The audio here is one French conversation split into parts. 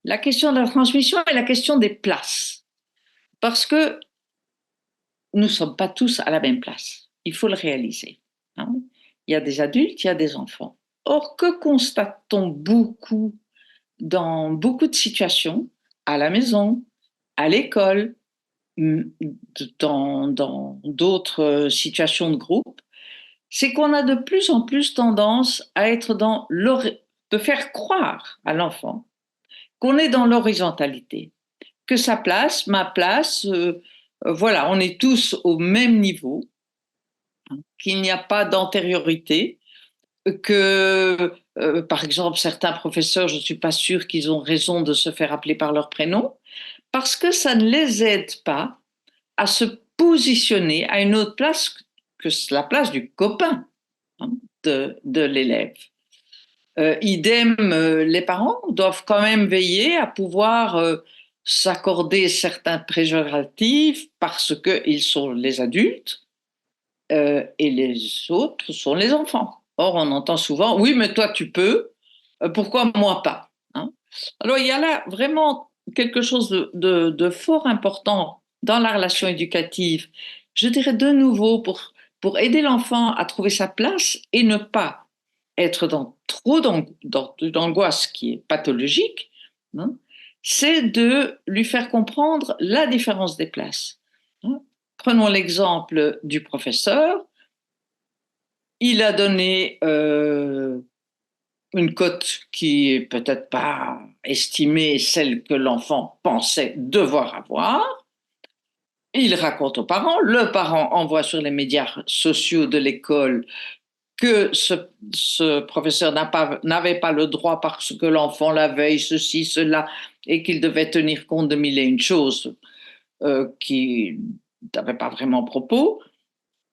La question de la transmission est la question des places. Parce que nous ne sommes pas tous à la même place. Il faut le réaliser, hein. Il y a des adultes, il y a des enfants. Or, que constate-t-on beaucoup dans beaucoup de situations, à la maison, à l'école, dans d'autres situations de groupe, c'est qu'on a de plus en plus tendance à être de faire croire à l'enfant qu'on est dans l'horizontalité, que sa place, ma place, voilà, on est tous au même niveau, qu'il n'y a pas d'antériorité, que, par exemple, certains professeurs, je ne suis pas sûre qu'ils ont raison de se faire appeler par leur prénom, parce que ça ne les aide pas à se positionner à une autre place que la place du copain, hein, de l'élève. Idem, les parents doivent quand même veiller à pouvoir s'accorder certains préjuratifs parce qu'ils sont les adultes et les autres sont les enfants. Or, on entend souvent, oui, mais toi tu peux, pourquoi moi pas, hein? Alors, il y a là vraiment quelque chose de fort important dans la relation éducative, je dirais de nouveau, pour aider l'enfant à trouver sa place et ne pas être dans trop d'angoisse qui est pathologique, hein, c'est de lui faire comprendre la différence des places, hein. Prenons l'exemple du professeur. Il a donné une cote qui est peut-être pas estimée celle que l'enfant pensait devoir avoir. Il raconte aux parents, le parent envoie sur les médias sociaux de l'école que ce professeur n'avait pas le droit parce que l'enfant la veille, ceci, cela, et qu'il devait tenir compte de mille et une choses qui n'avaient pas vraiment propos.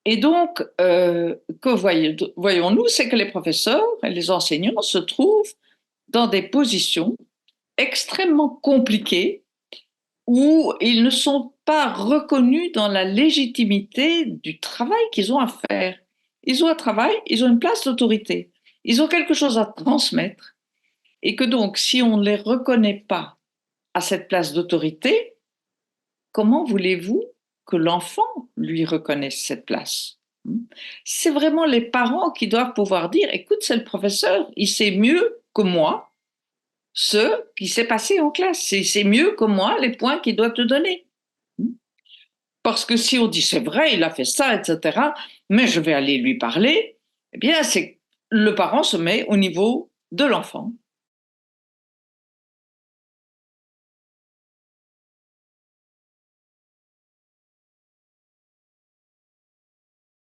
Et donc, que voyons-nous, c'est que les professeurs et les enseignants se trouvent dans des positions extrêmement compliquées où ils ne sont pas reconnus dans la légitimité du travail qu'ils ont à faire. Ils ont un travail, ils ont une place d'autorité, ils ont quelque chose à transmettre, et que donc, si on ne les reconnaît pas à cette place d'autorité, comment voulez-vous que l'enfant lui reconnaisse cette place? C'est vraiment les parents qui doivent pouvoir dire, écoute, c'est le professeur, il sait mieux que moi ce qui s'est passé en classe. C'est mieux que moi les points qu'il doit te donner. Parce que si on dit c'est vrai, il a fait ça, etc., mais je vais aller lui parler, eh bien, c'est le parent se met au niveau de l'enfant